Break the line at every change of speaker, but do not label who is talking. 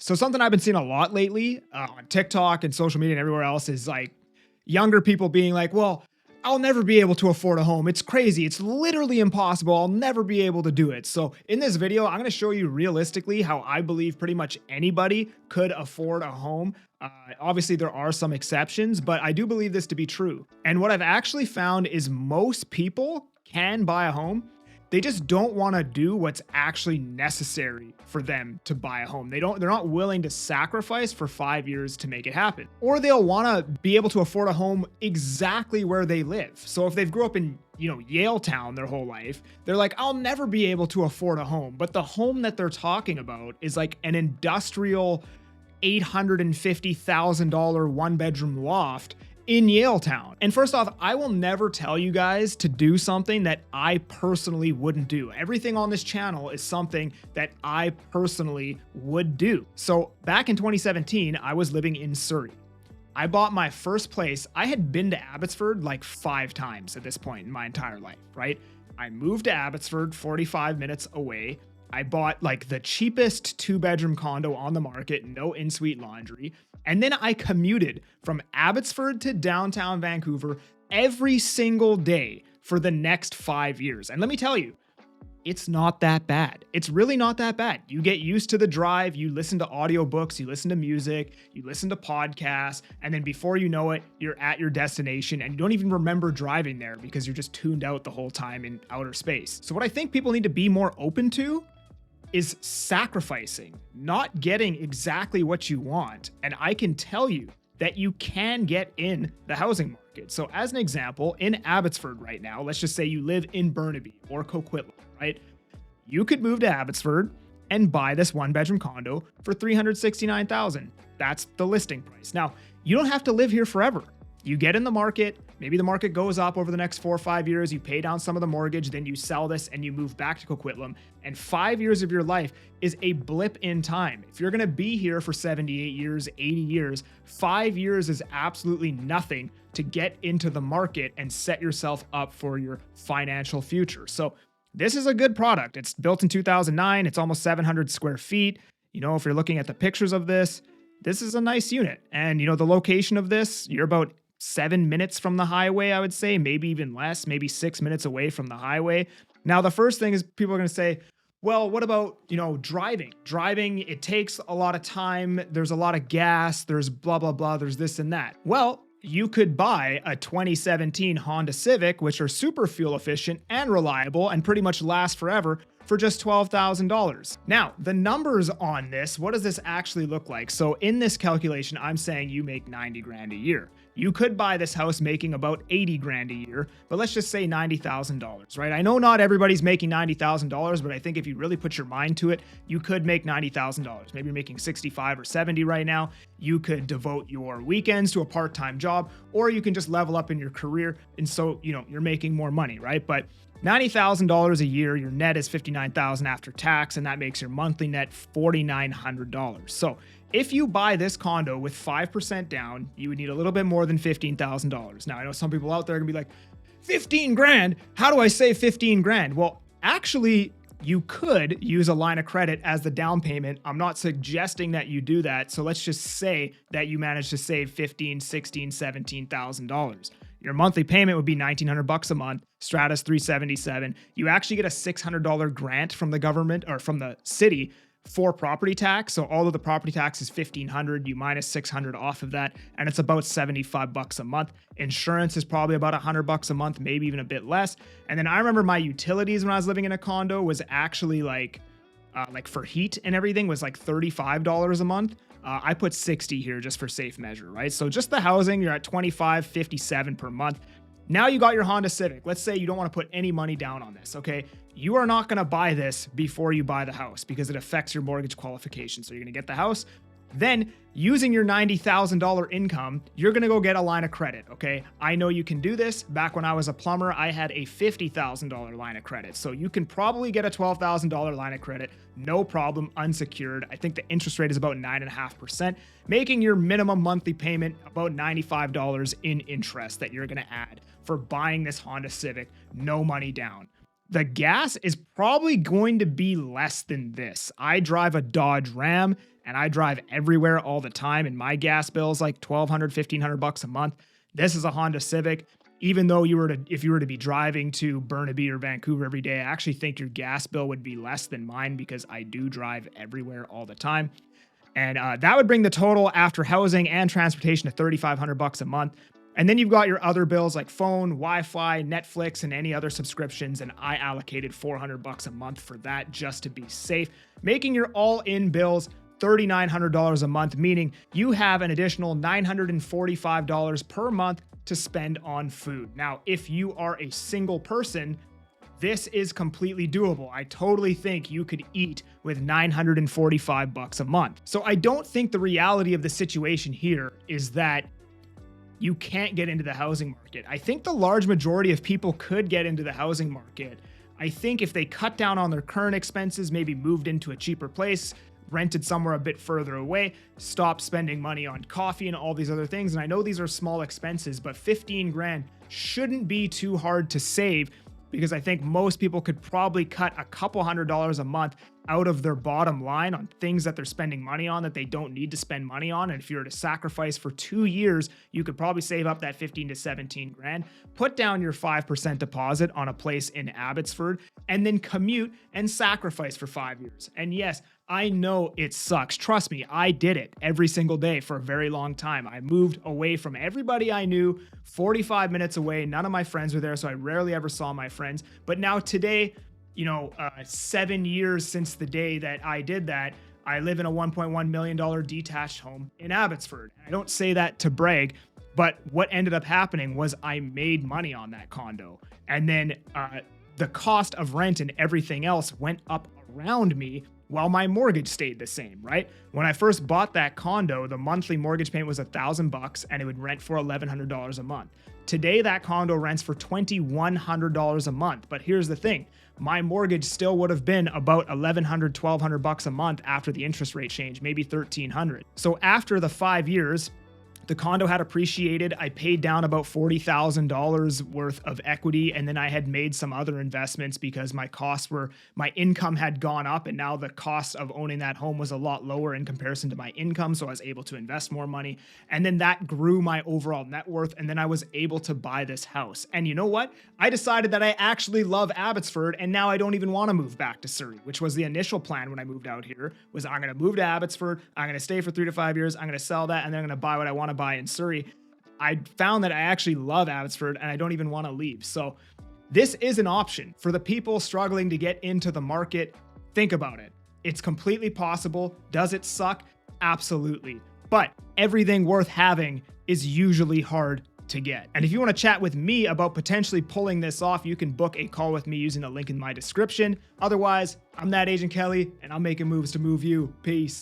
So something I've been seeing a lot lately on TikTok and social media and everywhere else is like younger people being like, well, I'll never be able to afford a home. It's crazy. It's literally impossible. I'll never be able to do it. So in this video, I'm going to show you realistically how I believe pretty much anybody could afford a home. Obviously, there are some exceptions, but I do believe this to be true. And what I've actually found is most people can buy a home. They just don't want to do what's actually necessary for them to buy a home. They're not willing to sacrifice for 5 years to make it happen. Or they'll want to be able to afford a home exactly where they live. So if they've grew up in, Yale Town their whole life, they're like, I'll never be able to afford a home. But the home that they're talking about is like an industrial $850,000 one-bedroom loft in Yale Town. And first off, I will never tell you guys to do something that I personally wouldn't do. Everything on this channel is something that I personally would do. So back in 2017, I was living in Surrey. I bought my first place. I had been to Abbotsford like 5 times at this point in my entire life, right? I moved to Abbotsford, 45 minutes away. I bought like the cheapest 2-bedroom condo on the market, no in-suite laundry. And then I commuted from Abbotsford to downtown Vancouver every single day for the next 5 years. And let me tell you, it's not that bad. It's really not that bad. You get used to the drive, you listen to audiobooks, you listen to music, you listen to podcasts, and then before you know it, you're at your destination and you don't even remember driving there because you're just tuned out the whole time in outer space. So what I think people need to be more open to is sacrificing, not getting exactly what you want. And I can tell you that you can get in the housing market. So as an example, in Abbotsford right now, let's just say you live in Burnaby or Coquitlam, right? You could move to Abbotsford and buy this 1-bedroom condo for $369,000. That's the listing price. Now, you don't have to live here forever. You get in the market, maybe the market goes up over the next 4 or 5 years, you pay down some of the mortgage, then you sell this and you move back to Coquitlam. And 5 years of your life is a blip in time. If you're gonna be here for 78 years, 80 years, 5 years is absolutely nothing to get into the market and set yourself up for your financial future. So this is a good product. It's built in 2009, it's almost 700 square feet. If you're looking at the pictures of this is a nice unit. And the location of this, you're about 7 minutes from the highway, I would say, maybe even less, maybe 6 minutes away from the highway. Now, the first thing is people are going to say, well, what about, driving? Driving, it takes a lot of time. There's a lot of gas. There's blah, blah, blah. There's this and that. Well, you could buy a 2017 Honda Civic, which are super fuel efficient and reliable and pretty much last forever, for just $12,000. Now, the numbers on this, what does this actually look like? So in this calculation, I'm saying you make 90 grand a year. You could buy this house making about 80 grand a year, but let's just say $90,000, right? I know not everybody's making $90,000, but I think if you really put your mind to it, you could make $90,000. Maybe you're making 65 or 70 right now. You could devote your weekends to a part-time job, or you can just level up in your career. And so, you're making more money, right? But $90,000 a year, your net is $59,000 after tax, and that makes your monthly net $4,900. So if you buy this condo with 5% down, you would need a little bit more than $15,000. Now, I know some people out there are gonna be like, 15 grand? How do I save 15 grand? Well, actually, you could use a line of credit as the down payment. I'm not suggesting that you do that. So let's just say that you manage to save $15,000, $16,000, $17,000. Your monthly payment would be $1,900 a month, Stratus $377. You actually get a $600 grant from the government or from the city for property tax. So although the property tax is $1,500, you minus $600 off of that, and it's about $75 a month. Insurance is probably about $100 a month, maybe even a bit less. And then I remember my utilities when I was living in a condo was actually like for heat and everything was like $35 a month. I put 60 here just for safe measure, right? So just the housing, you're at $25.57 per month. Now you got your Honda Civic. Let's say you don't want to put any money down on this, okay? You are not going to buy this before you buy the house because it affects your mortgage qualification. So you're going to get the house. Then using your $90,000 income, you're going to go get a line of credit, okay? I know you can do this. Back when I was a plumber, I had a $50,000 line of credit. So you can probably get a $12,000 line of credit, no problem, unsecured. I think the interest rate is about 9.5%, making your minimum monthly payment about $95 in interest that you're going to add for buying this Honda Civic, no money down. The gas is probably going to be less than this. I drive a Dodge Ram and I drive everywhere all the time, and my gas bill is like 1,200, 1,500 bucks a month. This is a Honda Civic. Even though if you were to be driving to Burnaby or Vancouver every day, I actually think your gas bill would be less than mine because I do drive everywhere all the time. And that would bring the total after housing and transportation to 3,500 bucks a month. And then you've got your other bills like phone, Wi-Fi, Netflix, and any other subscriptions. And I allocated 400 bucks a month for that just to be safe, making your all-in bills $3,900 a month, meaning you have an additional $945 per month to spend on food. Now, if you are a single person, this is completely doable. I totally think you could eat with 945 bucks a month. So I don't think the reality of the situation here is that you can't get into the housing market. I think the large majority of people could get into the housing market. I think if they cut down on their current expenses, maybe moved into a cheaper place, rented somewhere a bit further away, stop spending money on coffee and all these other things. And I know these are small expenses, but 15 grand shouldn't be too hard to save, because I think most people could probably cut a couple $100s a month out of their bottom line on things that they're spending money on that they don't need to spend money on. And if you were to sacrifice for 2 years, you could probably save up that 15 to 17 grand, put down your 5% deposit on a place in Abbotsford, and then commute and sacrifice for 5 years. And yes, I know it sucks. Trust me, I did it every single day for a very long time. I moved away from everybody I knew, 45 minutes away. None of my friends were there, so I rarely ever saw my friends. But now today, 7 years since the day that I did that, I live in a $1.1 million detached home in Abbotsford. I don't say that to brag, but what ended up happening was I made money on that condo. And then the cost of rent and everything else went up around me while my mortgage stayed the same, right? When I first bought that condo, the monthly mortgage payment was $1,000 and it would rent for $1,100 a month. Today, that condo rents for $2,100 a month. But here's the thing, my mortgage still would have been about $1,100, $1,200 a month after the interest rate change, maybe $1,300. So after the 5 years, the condo had appreciated. I paid down about $40,000 worth of equity, and then I had made some other investments because my income had gone up, and now the cost of owning that home was a lot lower in comparison to my income, so I was able to invest more money. And then that grew my overall net worth, and then I was able to buy this house. And you know what? I decided that I actually love Abbotsford, and now I don't even want to move back to Surrey, which was the initial plan when I moved out here, was I'm going to move to Abbotsford, I'm going to stay for 3 to 5 years, I'm going to sell that, and then I'm going to buy what I want to buy in Surrey. I found that I actually love Abbotsford and I don't even want to leave. So this is an option for the people struggling to get into the market. Think about it. It's completely possible. Does it suck? Absolutely. But everything worth having is usually hard to get. And if you want to chat with me about potentially pulling this off, you can book a call with me using the link in my description. Otherwise, I'm that Agent Kelly and I'm making moves to move you. Peace.